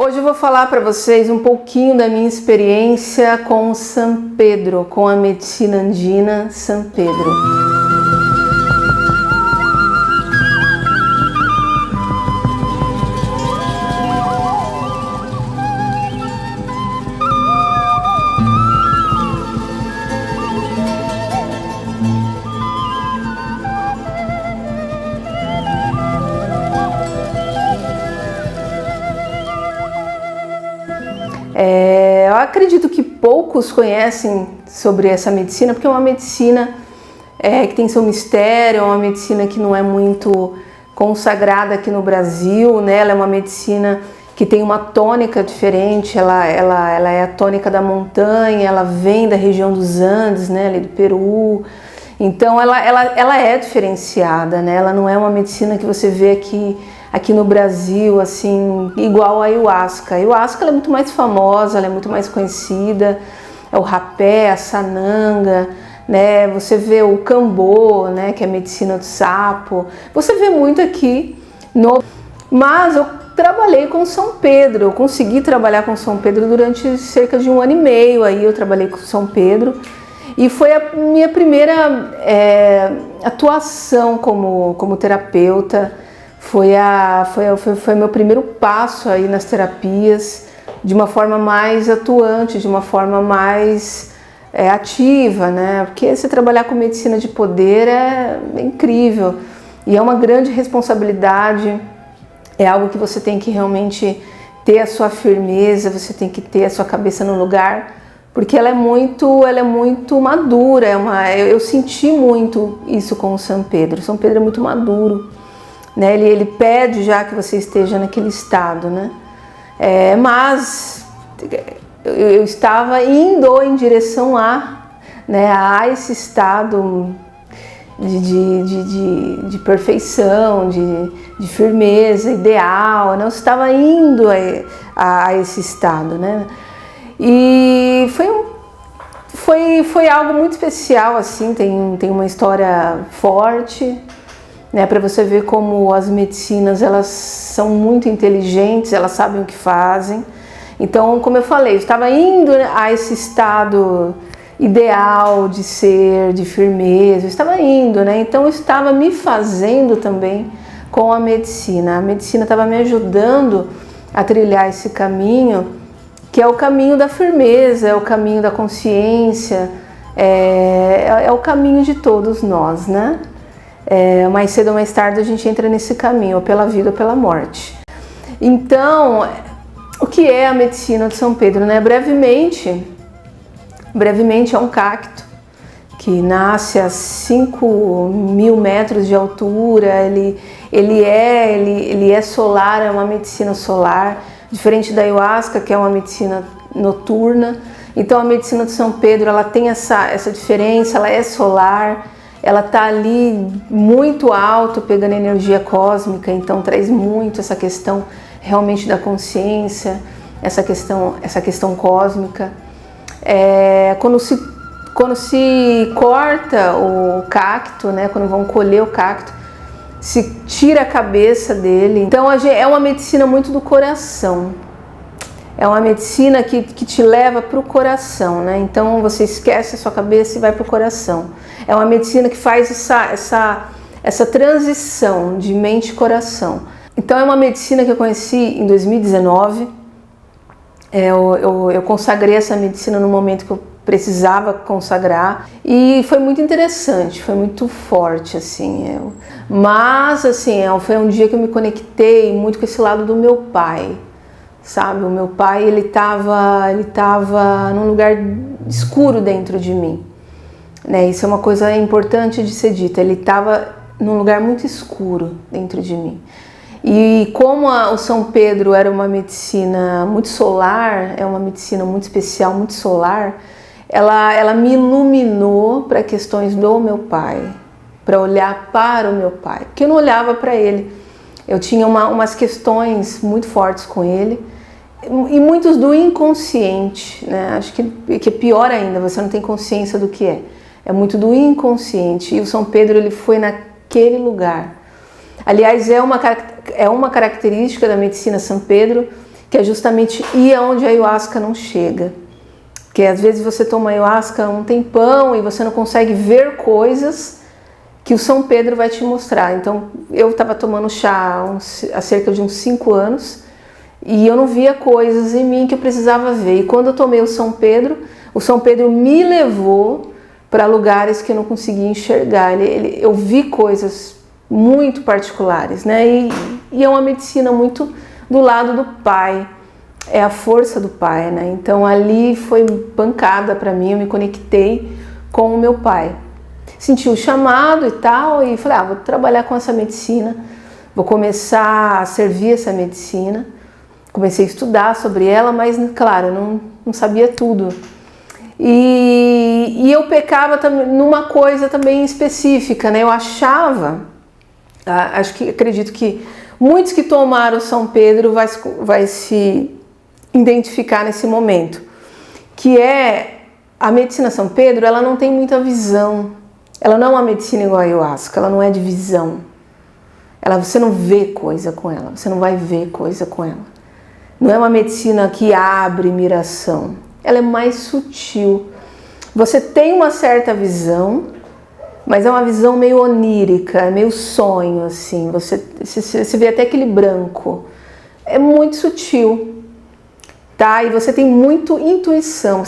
Hoje eu vou falar para vocês um pouquinho da minha experiência com San Pedro, com a medicina andina San Pedro. Eu acredito que poucos conhecem sobre essa medicina, porque é uma medicina que tem seu mistério, é uma medicina que não é muito consagrada aqui no Brasil, né? Ela é uma medicina que tem uma tônica diferente, ela é a tônica da montanha, ela vem da região dos Andes, né? Ali do Peru. Então ela é diferenciada, né? Ela não é uma medicina que você vê aqui no Brasil, assim, igual a ayahuasca. A ayahuasca ela é muito mais famosa, ela é muito mais conhecida, é o rapé, a sananga, né? Você vê o cambô, né? Que é a medicina do sapo. Você vê muito aqui Mas eu trabalhei com São Pedro, eu consegui trabalhar com São Pedro durante cerca de 1 ano e meio, aí eu trabalhei com São Pedro. E foi a minha primeira atuação como terapeuta, foi meu primeiro passo aí nas terapias, de uma forma mais atuante, de uma forma mais ativa, né? Porque você trabalhar com medicina de poder é incrível e é uma grande responsabilidade, é algo que você tem que realmente ter a sua firmeza, você tem que ter a sua cabeça no lugar, porque ela é muito madura, eu senti muito isso com o San Pedro. São Pedro é muito maduro, né? Ele pede já que você esteja naquele estado, né? Mas eu estava indo em direção a esse estado de perfeição, de firmeza ideal, né? Eu estava indo a esse estado, né? E foi algo muito especial, assim, tem uma história forte, né, para você ver como as medicinas elas são muito inteligentes, elas sabem o que fazem. Então, como eu falei, eu estava indo a esse estado ideal de ser, de firmeza, eu estava indo, né? Então eu estava me fazendo também com a medicina estava me ajudando a trilhar esse caminho, que é o caminho da firmeza, é o caminho da consciência, é o caminho de todos nós, né? Mais cedo ou mais tarde a gente entra nesse caminho, ou pela vida ou pela morte. Então, o que é a medicina de São Pedro, né? Brevemente é um cacto que nasce a 5.000 metros de altura, ele é solar, é uma medicina solar, diferente da ayahuasca, que é uma medicina noturna. Então a medicina de São Pedro ela tem essa diferença, ela é solar, ela está ali muito alto, pegando energia cósmica, então traz muito essa questão realmente da consciência, essa questão cósmica. Quando se corta o cacto, né, quando vão colher o cacto, se tira a cabeça dele. Então é uma medicina muito do coração, é uma medicina que te leva para o coração, né? Então você esquece a sua cabeça e vai para o coração. É uma medicina que faz essa transição de mente e coração. Então é uma medicina que eu conheci em 2019. Eu consagrei essa medicina no momento que eu precisava consagrar e foi muito interessante, foi muito forte, assim. Mas, assim, foi um dia que eu me conectei muito com esse lado do meu pai, sabe? O meu pai, ele tava num lugar escuro dentro de mim, né? Isso é uma coisa importante de ser dita, ele estava num lugar muito escuro dentro de mim. E como o São Pedro era uma medicina muito solar, é uma medicina muito especial, muito solar, ela me iluminou para questões do meu pai, para olhar para o meu pai, porque eu não olhava para ele. Eu tinha umas questões muito fortes com ele e muitos do inconsciente, né? Acho que é pior ainda, você não tem consciência do que é muito do inconsciente. E o São Pedro ele foi naquele lugar. Aliás, é uma característica da medicina São Pedro que é justamente ir aonde a ayahuasca não chega. Porque às vezes você toma ayahuasca um tempão e você não consegue ver coisas que o São Pedro vai te mostrar. Então, eu estava tomando chá há cerca de uns 5 anos e eu não via coisas em mim que eu precisava ver. E quando eu tomei o São Pedro me levou para lugares que eu não conseguia enxergar. Eu vi coisas muito particulares, né? E é uma medicina muito do lado do Pai. É a força do Pai, né? Então ali foi pancada para mim, eu me conectei com o meu pai. Senti o chamado e tal, e falei, vou trabalhar com essa medicina, vou começar a servir essa medicina. Comecei a estudar sobre ela, mas, claro, não sabia tudo. E eu pecava numa coisa também específica, né? Eu achava, acredito que muitos que tomaram São Pedro vai se identificar nesse momento, que é a medicina São Pedro, ela não tem muita visão, ela não é uma medicina igual a ayahuasca, ela não é de visão, você não vê coisa com ela, você não vai ver coisa com ela, não é uma medicina que abre miração, ela é mais sutil, você tem uma certa visão, mas é uma visão meio onírica, meio sonho assim, você vê até aquele branco, é muito sutil. Tá? E você tem muita intuição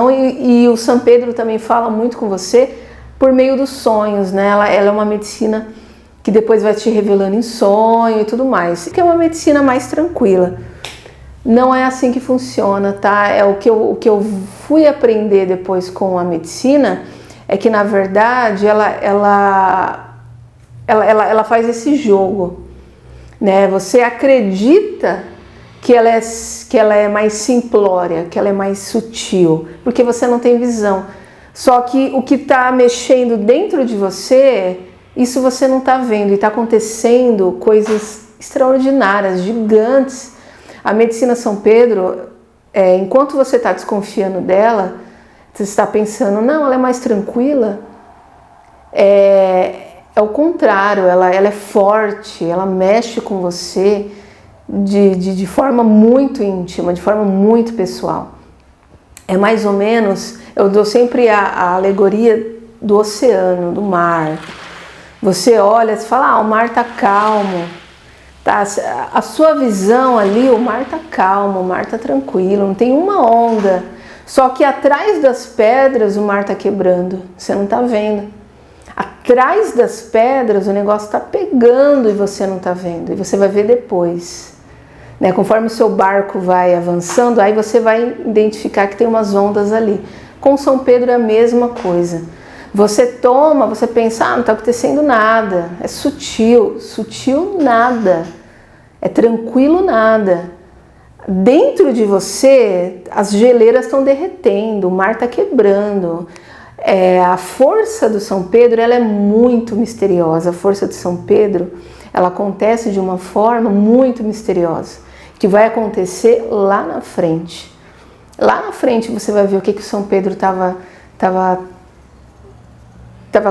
e o São Pedro também fala muito com você por meio dos sonhos, né? Ela é uma medicina que depois vai te revelando em sonho e tudo mais, que é uma medicina mais tranquila. Não é assim que funciona, tá? É o que eu fui aprender depois com a medicina, é que na verdade ela faz esse jogo, né? Você acredita que ela é mais simplória, que ela é mais sutil, porque você não tem visão. Só que o que está mexendo dentro de você, isso você não está vendo, e está acontecendo coisas extraordinárias, gigantes. A medicina São Pedro, enquanto você está desconfiando dela, você está pensando, não, ela é mais tranquila. É o contrário, ela é forte, ela mexe com você de forma muito íntima, de forma muito pessoal. É mais ou menos, eu dou sempre a alegoria do oceano, do mar. Você olha e fala, o mar está calmo. Tá? A sua visão ali, o mar está calmo, o mar está tranquilo, não tem uma onda. Só que atrás das pedras o mar está quebrando, você não está vendo. Atrás das pedras o negócio está pegando e você não está vendo. E você vai ver depois. Né? Conforme o seu barco vai avançando, aí você vai identificar que tem umas ondas ali. Com São Pedro é a mesma coisa. Você toma, você pensa, não está acontecendo nada. É sutil, sutil nada. É tranquilo nada. Dentro de você, as geleiras estão derretendo, o mar está quebrando. A força do São Pedro, ela é muito misteriosa. A força de São Pedro, ela acontece de uma forma muito misteriosa, que vai acontecer lá na frente. Lá na frente você vai ver o que o São Pedro estava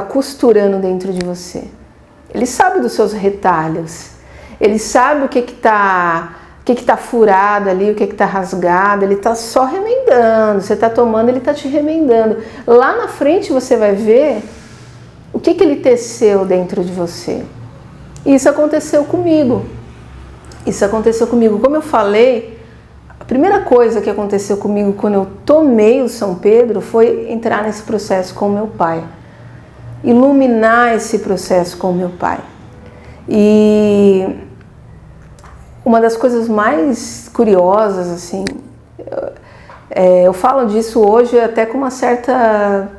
costurando dentro de você. Ele sabe dos seus retalhos, ele sabe o que está furado ali, o que está rasgado, ele está só remendando, você está tomando, ele está te remendando. Lá na frente você vai ver o que ele teceu dentro de você. Isso aconteceu comigo. Como eu falei, a primeira coisa que aconteceu comigo quando eu tomei o São Pedro foi entrar nesse processo com o meu pai. Iluminar esse processo com o meu pai. E uma das coisas mais curiosas, assim, eu falo disso hoje até com uma certa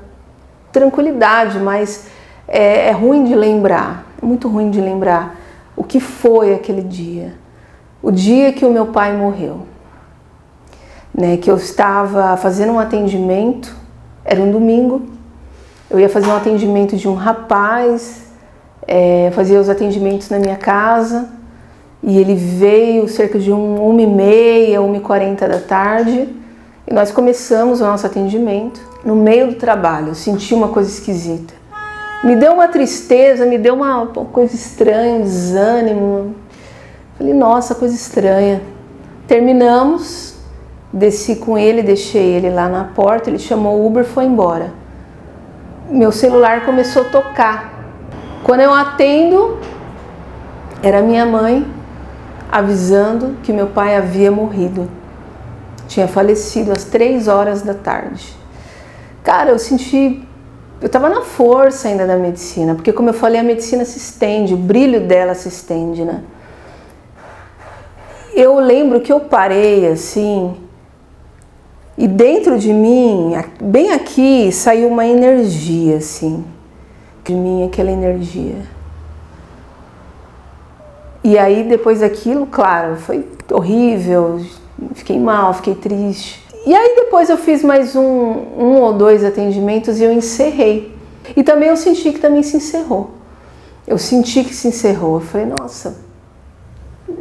tranquilidade, mas é ruim de lembrar, é muito ruim de lembrar o que foi aquele dia. O dia que o meu pai morreu, né, que eu estava fazendo um atendimento, era um domingo, eu ia fazer um atendimento de um rapaz, fazia os atendimentos na minha casa, e ele veio cerca de 1h30, 1h40 da tarde, e nós começamos o nosso atendimento. No meio do trabalho, eu senti uma coisa esquisita. Me deu uma tristeza, me deu uma coisa estranha, um desânimo. Falei, nossa, coisa estranha. Terminamos, desci com ele, deixei ele lá na porta, ele chamou o Uber e foi embora. Meu celular começou a tocar. Quando eu atendo, era minha mãe avisando que meu pai havia morrido. Tinha falecido às 3 horas da tarde. Cara, eu estava na força ainda da medicina, porque como eu falei, a medicina se estende, o brilho dela se estende, né? Eu lembro que eu parei assim, e dentro de mim, bem aqui, saiu uma energia assim, de mim, aquela energia. E aí depois daquilo, claro, foi horrível, fiquei mal, fiquei triste. E aí depois eu fiz mais um ou 2 atendimentos e eu encerrei. E também eu senti que também se encerrou. Eu senti que se encerrou. Eu falei, nossa,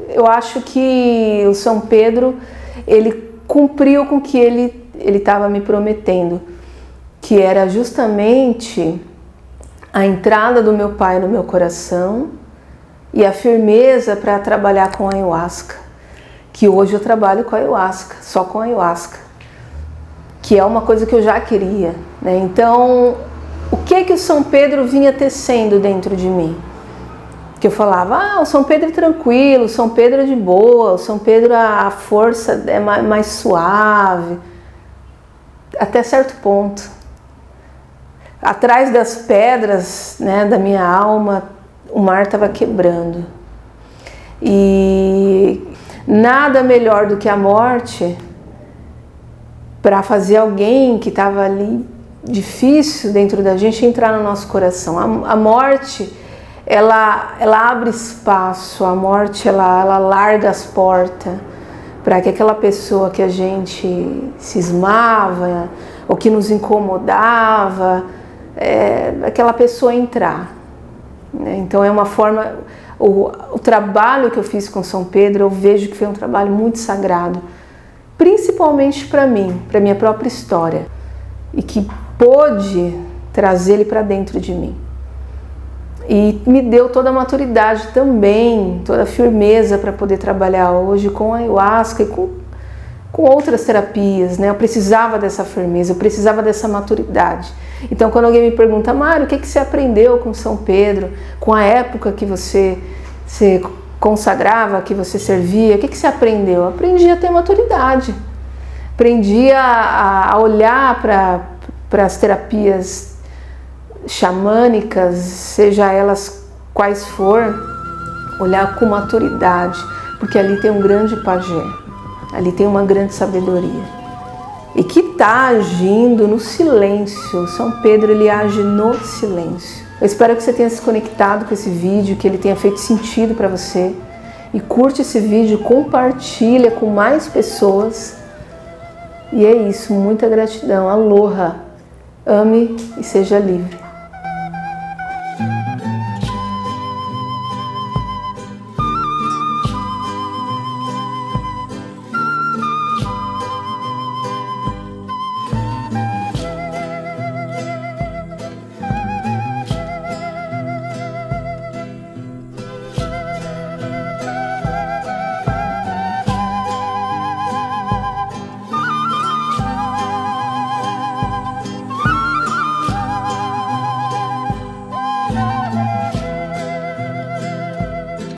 eu acho que o São Pedro, ele cumpriu com o que ele estava me prometendo, que era justamente a entrada do meu pai no meu coração e a firmeza para trabalhar com a ayahuasca, que hoje eu trabalho com a ayahuasca, só com a ayahuasca, que é uma coisa que eu já queria, né? Então, o que o São Pedro vinha tecendo dentro de mim? Que eu falava, o São Pedro é tranquilo, o São Pedro é de boa, o São Pedro a força é mais suave, até certo ponto. Atrás das pedras, né, da minha alma, o mar estava quebrando. E nada melhor do que a morte para fazer alguém que estava ali difícil dentro da gente entrar no nosso coração. A morte, ela abre espaço, a morte ela larga as portas para que aquela pessoa que a gente cismava ou que nos incomodava, aquela pessoa entrar. Então é uma forma, o trabalho que eu fiz com São Pedro, eu vejo que foi um trabalho muito sagrado, principalmente para mim, para minha própria história, e que pôde trazer ele para dentro de mim. E me deu toda a maturidade também, toda a firmeza para poder trabalhar hoje com a ayahuasca e com outras terapias, né? Eu precisava dessa firmeza, eu precisava dessa maturidade. Então, quando alguém me pergunta, Mário, o que você aprendeu com São Pedro, com a época que você se consagrava, que você servia, o que você aprendeu? Eu aprendi a ter maturidade, aprendi a olhar para as terapias xamânicas, seja elas quais for, olhar com maturidade, porque ali tem um grande pajé, ali tem uma grande sabedoria. E que está agindo no silêncio. São Pedro, ele age no silêncio. Eu espero que você tenha se conectado com esse vídeo, que ele tenha feito sentido para você. E curte esse vídeo, compartilha com mais pessoas. E é isso, muita gratidão. Aloha, ame e seja livre.